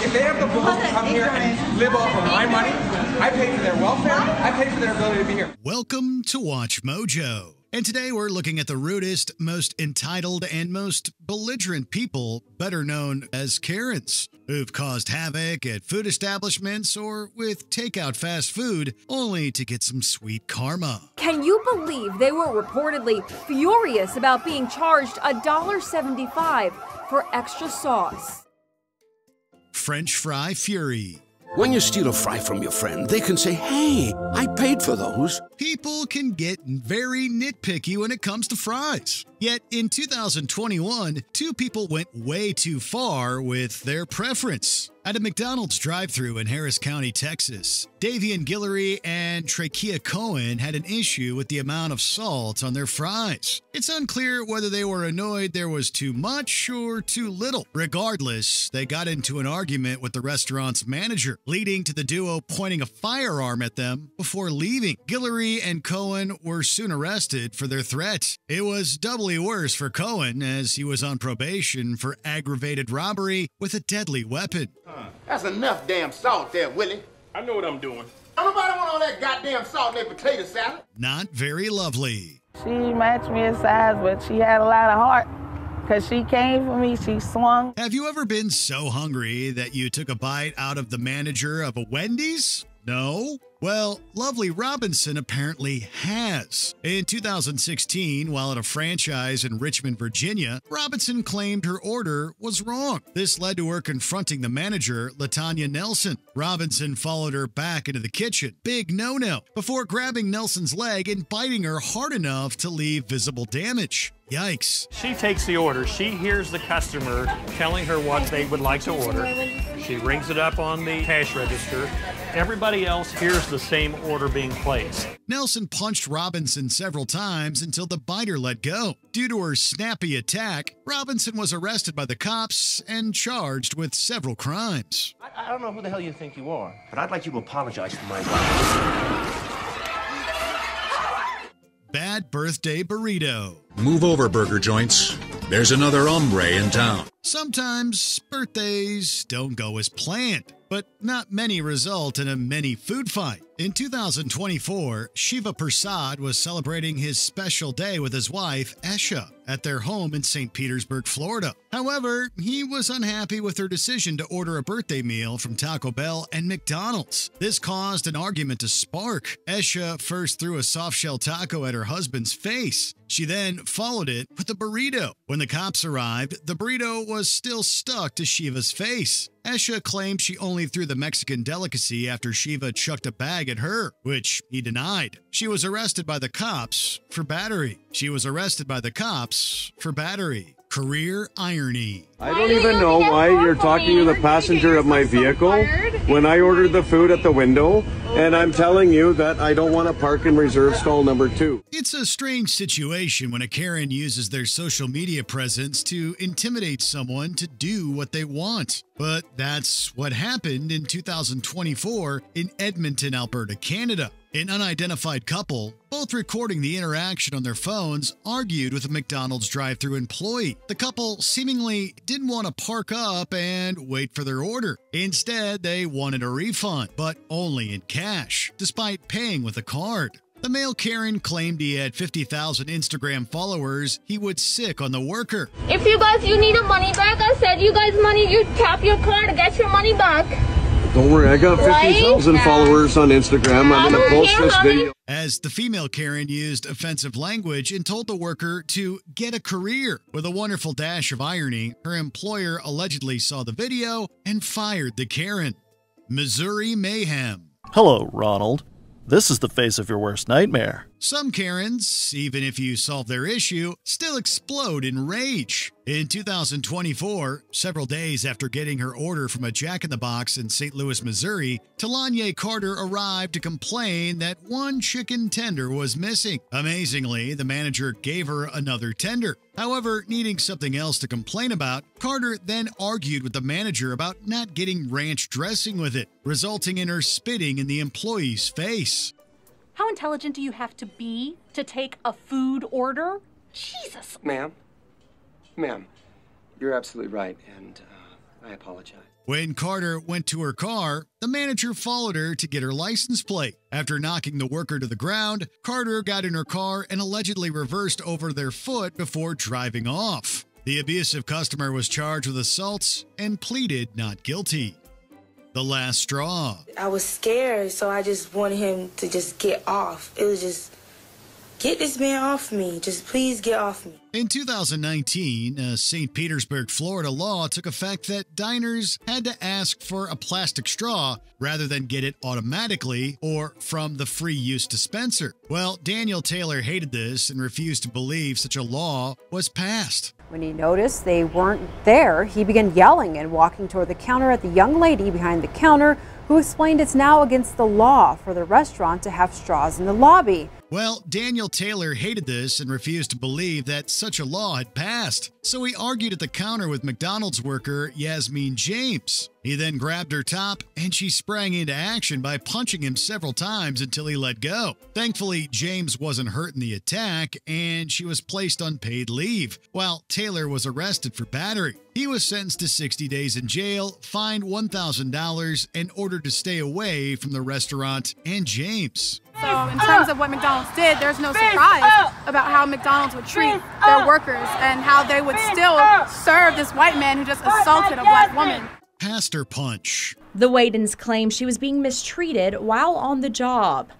if they have the balls to come here and live off of my money, I pay for their welfare, I pay for their ability to be here. Welcome to Watch Mojo. And today we're looking at the rudest, most entitled, and most belligerent people, better known as Karens, who've caused havoc at food establishments or with takeout fast food, only to get some sweet karma. Can you believe they were reportedly furious about being charged $1.75 for extra sauce? French fry fury. When you steal a fry from your friend, they can say, "Hey, I paid for those." People can get very nitpicky when it comes to fries. Yet in 2021, two people went way too far with their preference. At a McDonald's drive-thru in Harris County, Texas, Davian Guillory and Trakia Cohen had an issue with the amount of salt on their fries. It's unclear whether they were annoyed there was too much or too little. Regardless, they got into an argument with the restaurant's manager, leading to the duo pointing a firearm at them before leaving. Guillory and Cohen were soon arrested for their threat. It was doubly worse for Cohen, as he was on probation for aggravated robbery with a deadly weapon. That's enough damn salt there, Willie. I know what I'm doing. Don't nobody want all that goddamn salt in their potato salad. Not very lovely. She matched me in size, but she had a lot of heart. Because she came for me, she swung. Have you ever been so hungry that you took a bite out of the manager of a Wendys? No? Well, Lovely Robinson apparently has. In 2016, while at a franchise in Richmond, Virginia, Robinson claimed her order was wrong. This led to her confronting the manager, LaTanya Nelson. Robinson followed her back into the kitchen, big no-no, before grabbing Nelson's leg and biting her hard enough to leave visible damage. Yikes. She takes the order. She hears the customer telling her what they would like to order. She rings it up on the cash register. Everybody else hears the same order being placed. Nelson punched Robinson several times until the biter let go. Due to her snappy attack, Robinson was arrested by the cops and charged with several crimes. I don't know who the hell you think you are, but I'd like you to apologize to my wife. Bad Birthday Burrito. Move over, burger joints. There's another hombre in town. Sometimes birthdays don't go as planned, but not many result in a mini food fight. In 2024, Shiva Prasad was celebrating his special day with his wife, Esha, at their home in St. Petersburg, Florida. However, he was unhappy with her decision to order a birthday meal from Taco Bell and McDonald's. This caused an argument to spark. Esha first threw a soft-shell taco at her husband's face. She then followed it with a burrito. When the cops arrived, the burrito was still stuck to Shiva's face. Esha claimed she only threw the Mexican delicacy after Shiva chucked a bag at her, which he denied. She was arrested by the cops for battery. Career irony. I don't even know why you're talking to the passenger of my vehicle when I ordered the food at the window, and I'm telling you that I don't want to park in reserve stall number 2. It's a strange situation when a Karen uses their social media presence to intimidate someone to do what they want. But that's what happened in 2024 in Edmonton, Alberta, Canada. An unidentified couple, both recording the interaction on their phones, argued with a McDonald's drive-thru employee. The couple seemingly didn't want to park up and wait for their order. Instead, they wanted a refund, but only in cash, despite paying with a card. The male Karen claimed he had 50,000 Instagram followers he would sick on the worker. If you need a money back, I said you guys money, you tap your card to get your money back. Don't worry, I got 50,000 followers on Instagram. I'm going to post this video. As the female Karen used offensive language and told the worker to get a career. With a wonderful dash of irony, her employer allegedly saw the video and fired the Karen. Missouri Mayhem. Hello, Ronald. This is the face of your worst nightmare. Some Karens, even if you solve their issue, still explode in rage. In 2024, several days after getting her order from a Jack in the Box in St. Louis, Missouri, Talanya Carter arrived to complain that one chicken tender was missing. Amazingly, the manager gave her another tender. However, needing something else to complain about, Carter then argued with the manager about not getting ranch dressing with it, resulting in her spitting in the employee's face. How intelligent do you have to be to take a food order? Jesus. Ma'am, you're absolutely right, and I apologize. When Carter went to her car, the manager followed her to get her license plate. After knocking the worker to the ground, Carter got in her car and allegedly reversed over their foot before driving off. The abusive customer was charged with assaults and pleaded not guilty. The last straw. I was scared, so I just wanted him to just get off. It was just, get this man off me. Just please get off me. In 2019, a St. Petersburg, Florida law took effect that diners had to ask for a plastic straw rather than get it automatically or from the free use dispenser. Well, Daniel Taylor hated this and refused to believe such a law was passed. When he noticed they weren't there, he began yelling and walking toward the counter at the young lady behind the counter, who explained it's now against the law for the restaurant to have straws in the lobby. Well, Daniel Taylor hated this and refused to believe that such a law had passed, so he argued at the counter with McDonald's worker Yasmin James. He then grabbed her top and she sprang into action by punching him several times until he let go. Thankfully, James wasn't hurt in the attack and she was placed on paid leave, while Taylor was arrested for battery. He was sentenced to 60 days in jail, fined $1,000, and ordered to stay away from the restaurant and James. So in terms of what McDonald's did, there's no surprise about how McDonald's would treat their workers and how they would still serve this white man who just assaulted a black woman. Pastor punch. The Wadens claim she was being mistreated while on the job.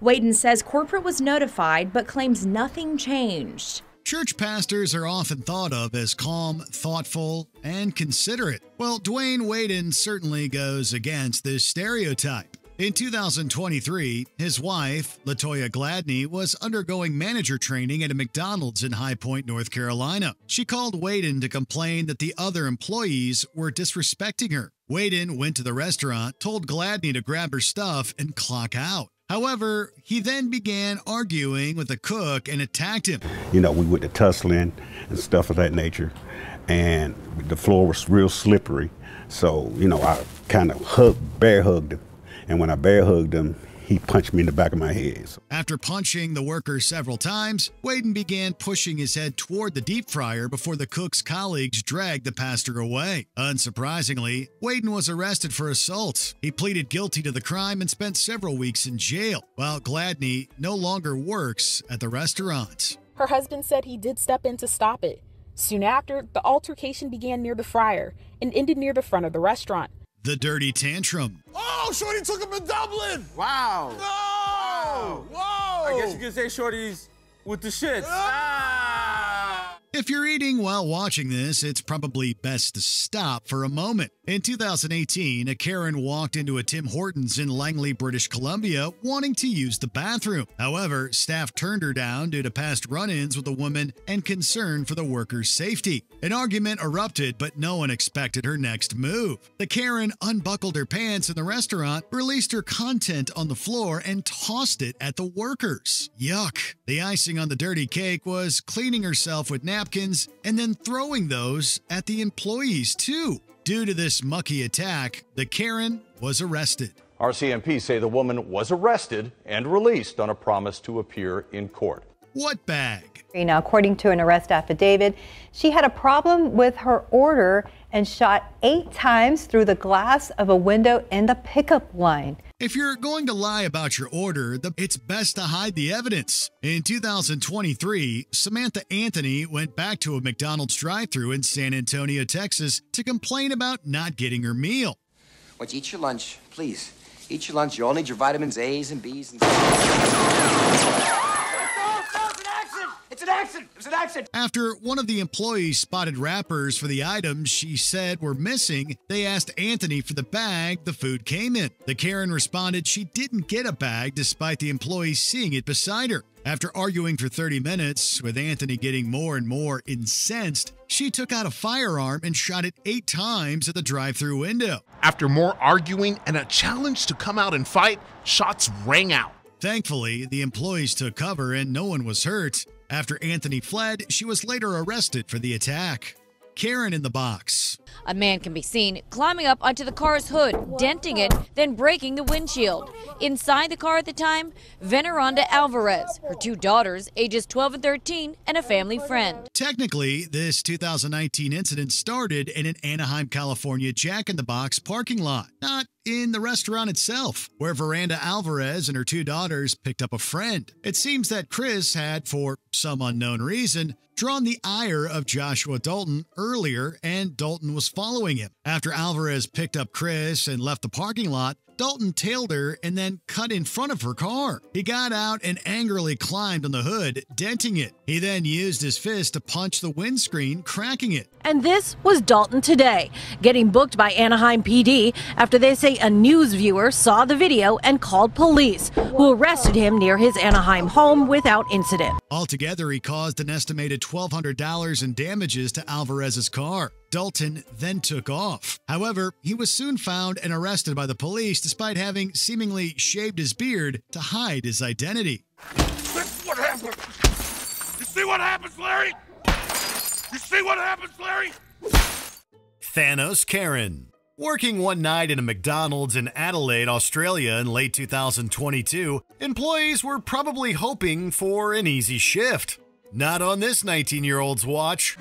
Waden says corporate was notified but claims nothing changed. Church pastors are often thought of as calm, thoughtful, and considerate. Well, Dwayne Waden certainly goes against this stereotype. In 2023, his wife, LaToya Gladney, was undergoing manager training at a McDonald's in High Point, North Carolina. She called Waden to complain that the other employees were disrespecting her. Waden went to the restaurant, told Gladney to grab her stuff and clock out. However, he then began arguing with the cook and attacked him. You know, we went to tussling and stuff of that nature, and the floor was real slippery. So, you know, I kind of bear hugged him. And when I bear hugged him, he punched me in the back of my head. After punching the worker several times, Waden began pushing his head toward the deep fryer before the cook's colleagues dragged the pastor away. Unsurprisingly, Waden was arrested for assault. He pleaded guilty to the crime and spent several weeks in jail, while Gladney no longer works at the restaurant. Her husband said he did step in to stop it. Soon after, the altercation began near the fryer and ended near the front of the restaurant. The dirty tantrum. Oh, Shorty took him in Dublin! Wow. No! Wow. Whoa! I guess you could say Shorty's with the shits. If you're eating while watching this, it's probably best to stop for a moment. In 2018, a Karen walked into a Tim Hortons in Langley, British Columbia, wanting to use the bathroom. However, staff turned her down due to past run-ins with the woman and concern for the workers' safety. An argument erupted, but no one expected her next move. The Karen unbuckled her pants in the restaurant, released her content on the floor, and tossed it at the workers. Yuck. The icing on the dirty cake was cleaning herself with napkins and then throwing those at the employees too. Due to this mucky attack, the Karen was arrested. RCMP say the woman was arrested and released on a promise to appear in court. What bag? Now, according to an arrest affidavit, she had a problem with her order and shot 8 times through the glass of a window in the pickup line. If you're going to lie about your order, it's best to hide the evidence. In 2023, Samantha Anthony went back to a McDonald's drive-thru in San Antonio, Texas, to complain about not getting her meal. Why don't you eat your lunch, please? Eat your lunch. You all need your vitamins A's and B's and It's an accident! It was an accident! After one of the employees spotted wrappers for the items she said were missing, they asked Anthony for the bag the food came in. The Karen responded she didn't get a bag despite the employees seeing it beside her. After arguing for 30 minutes, with Anthony getting more and more incensed, she took out a firearm and shot it 8 times at the drive-thru window. After more arguing and a challenge to come out and fight, shots rang out. Thankfully, the employees took cover and no one was hurt. After Anthony fled, she was later arrested for the attack. Karen in the box. A man can be seen climbing up onto the car's hood, denting it, then breaking the windshield. Inside the car at the time, Veneranda Alvarez, her 2 daughters, ages 12 and 13, and a family friend. Technically, this 2019 incident started in an Anaheim, California Jack in the Box parking lot, not in the restaurant itself, where Veranda Alvarez and her 2 daughters picked up a friend. It seems that Chris had, for some unknown reason, drawn the ire of Joshua Dalton earlier, and Dalton was following him. After Alvarez picked up Chris and left the parking lot, Dalton tailed her and then cut in front of her car. He got out and angrily climbed on the hood, denting it. He then used his fist to punch the windscreen, cracking it. And this was Dalton today, getting booked by Anaheim PD after they say a news viewer saw the video and called police, who arrested him near his Anaheim home without incident. Altogether, he caused an estimated $1,200 in damages to Alvarez's car. Dalton then took off. However, he was soon found and arrested by the police despite having seemingly shaved his beard to hide his identity. That's what happened. You see what happens, Larry? You see what happens, Larry? Thanos Karen. Working one night in a McDonald's in Adelaide, Australia in late 2022, employees were probably hoping for an easy shift. Not on this 19-year-old's watch.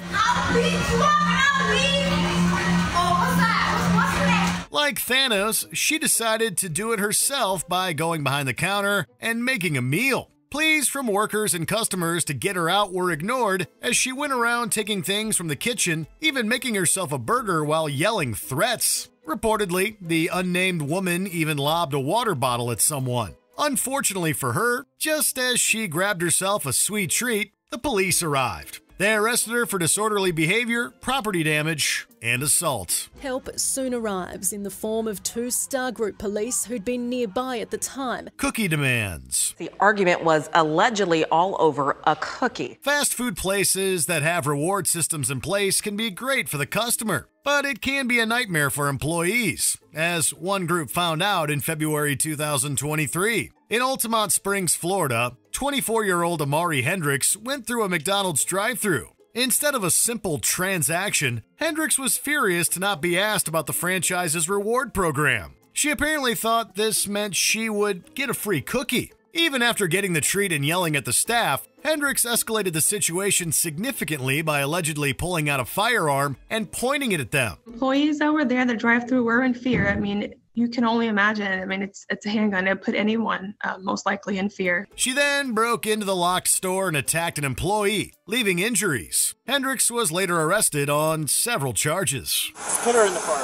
Like Thanos, she decided to do it herself by going behind the counter and making a meal. Pleas from workers and customers to get her out were ignored as she went around taking things from the kitchen, even making herself a burger while yelling threats. Reportedly, the unnamed woman even lobbed a water bottle at someone. Unfortunately for her, just as she grabbed herself a sweet treat, the police arrived. They arrested her for disorderly behavior, property damage, and assault. Help soon arrives in the form of 2 Star Group police who'd been nearby at the time. Cookie demands. The argument was allegedly all over a cookie. Fast food places that have reward systems in place can be great for the customer, but it can be a nightmare for employees, as one group found out in February 2023. In Altamont Springs, Florida, 24-year-old Amari Hendricks went through a McDonald's drive-thru. Instead of a simple transaction, Hendricks was furious to not be asked about the franchise's reward program. She apparently thought this meant she would get a free cookie. Even after getting the treat and yelling at the staff, Hendricks escalated the situation significantly by allegedly pulling out a firearm and pointing it at them. Employees that were there at the drive-thru were in fear. I mean, you can only imagine. I mean, it's a handgun. It put anyone most likely in fear. She then broke into the locked store and attacked an employee, leaving injuries. Hendricks was later arrested on several charges. Put her in the car.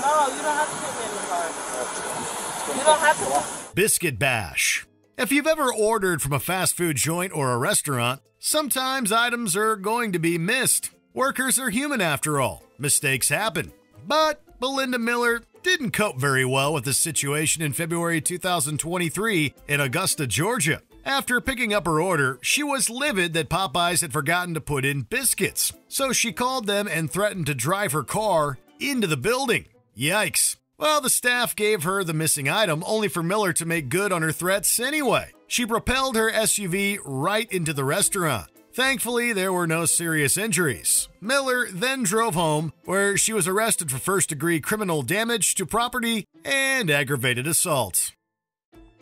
No, you don't have to put me in the car. You don't have to. Biscuit Bash. If you've ever ordered from a fast food joint or a restaurant, sometimes items are going to be missed. Workers are human after all. Mistakes happen. But Belinda Miller didn't cope very well with the situation in February 2023 in Augusta, Georgia. After picking up her order, she was livid that Popeyes had forgotten to put in biscuits. So she called them and threatened to drive her car into the building. Yikes. Well, the staff gave her the missing item, only for Miller to make good on her threats anyway. She propelled her SUV right into the restaurant. Thankfully, there were no serious injuries. Miller then drove home, where she was arrested for first-degree criminal damage to property and aggravated assault.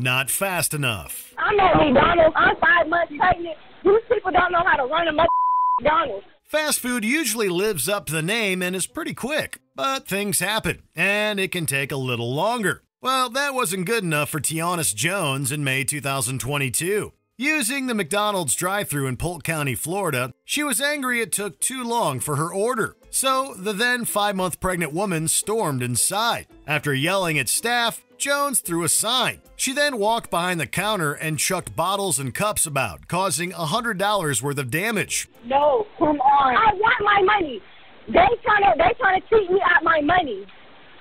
Not fast enough. I'm at McDonald's. I'm 5 months pregnant. These people don't know how to run a McDonald's. Fast food usually lives up to the name and is pretty quick, but things happen, and it can take a little longer. Well, that wasn't good enough for Tianis Jones in May 2022. Using the McDonald's drive-thru in Polk County, Florida, she was angry it took too long for her order. So the then 5-month pregnant woman stormed inside. After yelling at staff, Jones threw a sign. She then walked behind the counter and chucked bottles and cups about, causing $100 worth of damage. No, come on. I want my money. They trying to cheat me at my money.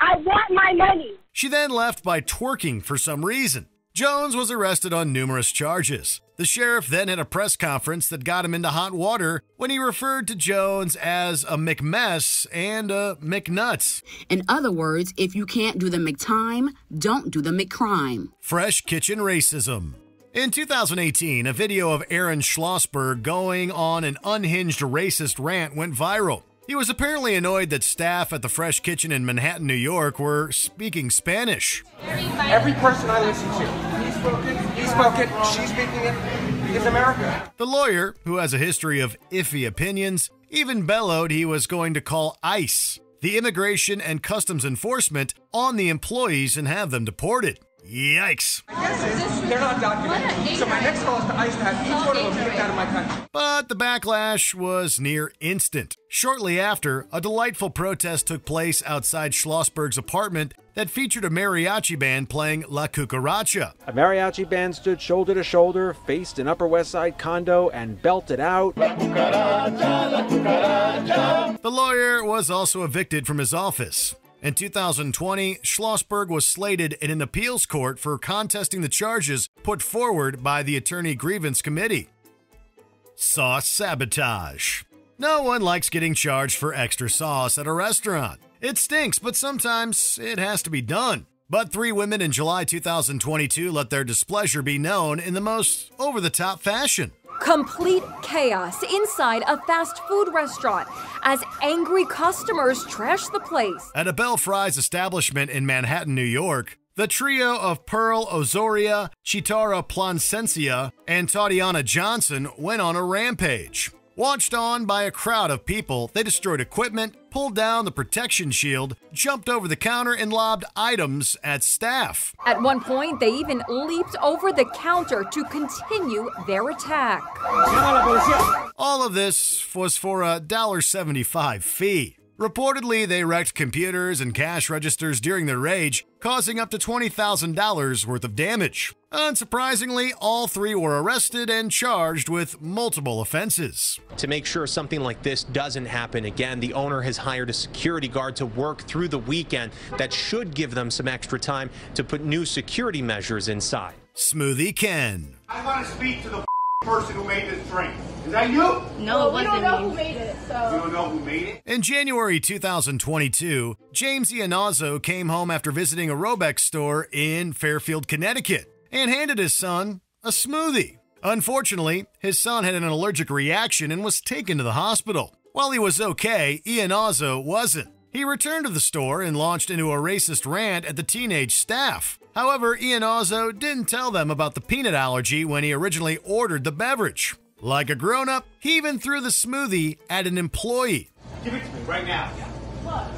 I want my money. She then left by twerking for some reason. Jones was arrested on numerous charges. The sheriff then had a press conference that got him into hot water when he referred to Jones as a McMess and a McNuts. In other words, if you can't do the McTime, don't do the McCrime. Fresh kitchen racism. In 2018, a video of Aaron Schlossberg going on an unhinged racist rant went viral. He was apparently annoyed that staff at the Fresh Kitchen in Manhattan, New York were speaking Spanish. Every person I listen to, he's spoken, she's speaking it, is America. The lawyer, who has a history of iffy opinions, even bellowed he was going to call ICE, the Immigration and Customs Enforcement, on the employees and have them deported. Yikes. My guess is they're not documented. So my next call is to ICE to have each one of them kicked out of my country. But the backlash was near instant. Shortly after, a delightful protest took place outside Schlossberg's apartment that featured a mariachi band playing La Cucaracha. A mariachi band stood shoulder to shoulder, faced an Upper West Side condo, and belted out. La cucaracha, la cucaracha. The lawyer was also evicted from his office. In 2020, Schlossberg was slated in an appeals court for contesting the charges put forward by the Attorney Grievance Committee. Sauce sabotage. No one likes getting charged for extra sauce at a restaurant. It stinks, but sometimes it has to be done. But 3 women in July 2022 let their displeasure be known in the most over-the-top fashion. Complete chaos inside a fast food restaurant as angry customers trash the place. At a Belle Fries establishment in Manhattan, New York, the trio of Pearl Osoria, Chitara Placencia, and Tatiana Johnson went on a rampage. Watched on by a crowd of people, they destroyed equipment, pulled down the protection shield, jumped over the counter, and lobbed items at staff. At one point, they even leaped over the counter to continue their attack. All of this was for a $1.75 fee. Reportedly, they wrecked computers and cash registers during their rage, causing up to $20,000 worth of damage. Unsurprisingly, all 3 were arrested and charged with multiple offenses. To make sure something like this doesn't happen again, the owner has hired a security guard to work through the weekend. That should give them some extra time to put new security measures inside. Smoothie Ken. I want to speak to the person who made this drink. Is that you? No, we don't know who made it, so. You don't know who made it? In January 2022, James Iannazzo came home after visiting a Robex store in Fairfield, Connecticut, and handed his son a smoothie. Unfortunately, his son had an allergic reaction and was taken to the hospital. While he was okay, Iannazzo wasn't. He returned to the store and launched into a racist rant at the teenage staff. However, Iannazzo didn't tell them about the peanut allergy when he originally ordered the beverage. Like a grown-up, he even threw the smoothie at an employee. Give it to me right now. What?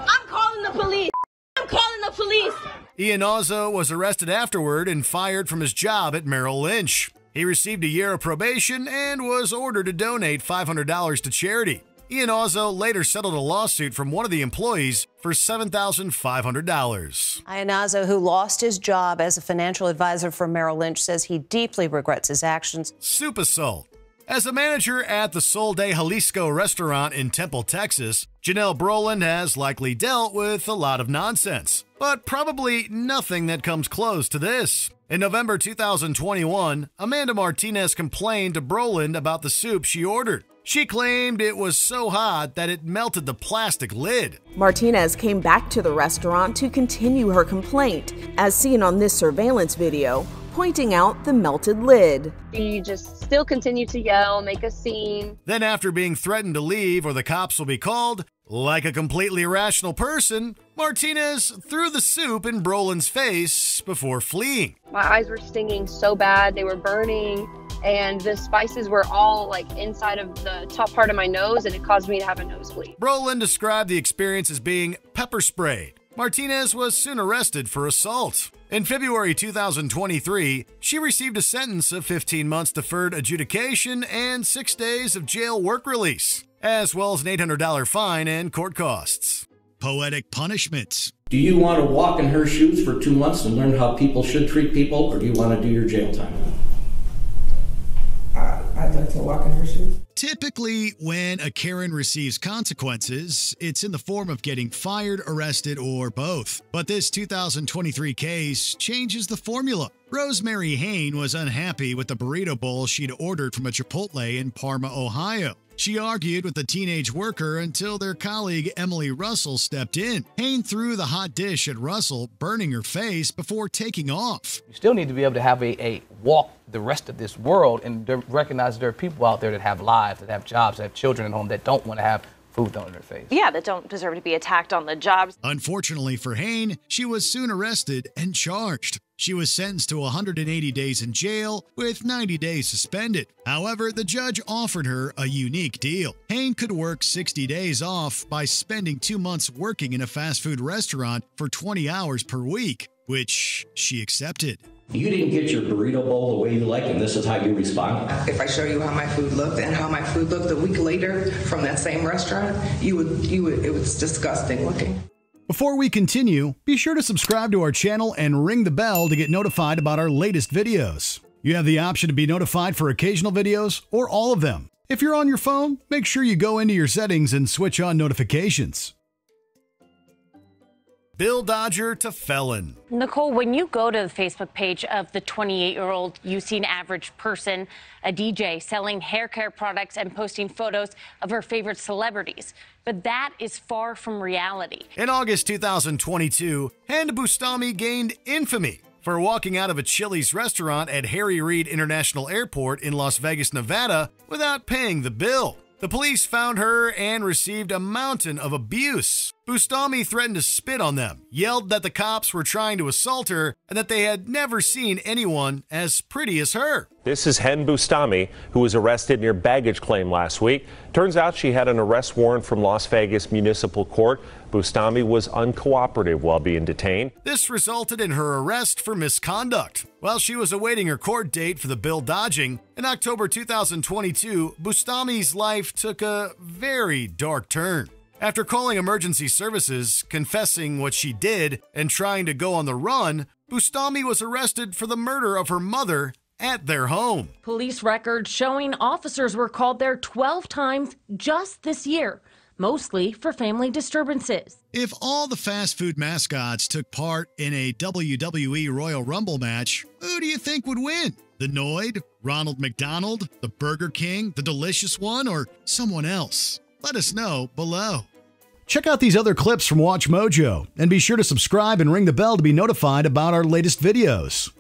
I'm calling the police. I'm calling the police. Iannazzo was arrested afterward and fired from his job at Merrill Lynch. He received a year of probation and was ordered to donate $500 to charity. Iannazzo later settled a lawsuit from one of the employees for $7,500. Iannazzo, who lost his job as a financial advisor for Merrill Lynch, says he deeply regrets his actions. Soup assault. As a manager at the Sol de Jalisco restaurant in Temple, Texas, Janelle Brolin has likely dealt with a lot of nonsense, but probably nothing that comes close to this. In November 2021, Amanda Martinez complained to Brolin about the soup she ordered. She claimed it was so hot that it melted the plastic lid. Martinez came back to the restaurant to continue her complaint, as seen on this surveillance video, pointing out the melted lid. You just still continue to yell, make a scene. Then after being threatened to leave or the cops will be called, like a completely rational person, Martinez threw the soup in Brolin's face before fleeing. My eyes were stinging so bad, they were burning, and the spices were all like inside of the top part of my nose, and it caused me to have a nosebleed. Brolin described the experience as being pepper sprayed. Martinez was soon arrested for assault. In February 2023, she received a sentence of 15 months deferred adjudication and 6 days of jail work release, as well as an $800 fine and court costs. Poetic Punishments. Do you want to walk in her shoes for 2 months and learn how people should treat people, or do you want to do your jail time? I'd like to walk in her shoes. Typically, when a Karen receives consequences, it's in the form of getting fired, arrested, or both. But this 2023 case changes the formula. Rosemary Hain was unhappy with the burrito bowl she'd ordered from a Chipotle in Parma, Ohio. She argued with the teenage worker until their colleague Emily Russell stepped in. Hain threw the hot dish at Russell, burning her face before taking off. You still need to be able to have a walk the rest of this world and recognize there are people out there that have lives, that have jobs, that have children at home that don't want to have food thrown in their face. Yeah, that don't deserve to be attacked on the job. Unfortunately for Hain, she was soon arrested and charged. She was sentenced to 180 days in jail with 90 days suspended. However, the judge offered her a unique deal. Hain could work 60 days off by spending 2 months working in a fast food restaurant for 20 hours per week, which she accepted. You didn't get your burrito bowl the way you like, and this is how you respond? If I show you how my food looked and how my food looked a week later from that same restaurant, it was disgusting looking. Before we continue, be sure to subscribe to our channel and ring the bell to get notified about our latest videos. You have the option to be notified for occasional videos or all of them. If you're on your phone, make sure you go into your settings and switch on notifications. Bill Dodger to felon. Nicole, when you go to the Facebook page of the 28-year-old, you see an average person, a DJ, selling hair care products and posting photos of her favorite celebrities. But that is far from reality. In August 2022, Hind Bustami gained infamy for walking out of a Chili's restaurant at Harry Reid International Airport in Las Vegas, Nevada, without paying the bill. The police found her and received a mountain of abuse. Bustami threatened to spit on them, yelled that the cops were trying to assault her, and that they had never seen anyone as pretty as her. This is Hind Bustami, who was arrested near baggage claim last week. Turns out she had an arrest warrant from Las Vegas Municipal Court. Bustami was uncooperative while being detained. This resulted in her arrest for misconduct. While she was awaiting her court date for the bill dodging, in October 2022, Bustami's life took a very dark turn. After calling emergency services, confessing what she did, and trying to go on the run, Bustami was arrested for the murder of her mother at their home. Police records showing officers were called there 12 times just this year, mostly for family disturbances. If all the fast food mascots took part in a WWE Royal Rumble match, who do you think would win? The Noid, Ronald McDonald, the Burger King, the Delicious One, or someone else? Let us know below. Check out these other clips from Watch Mojo, and be sure to subscribe and ring the bell to be notified about our latest videos.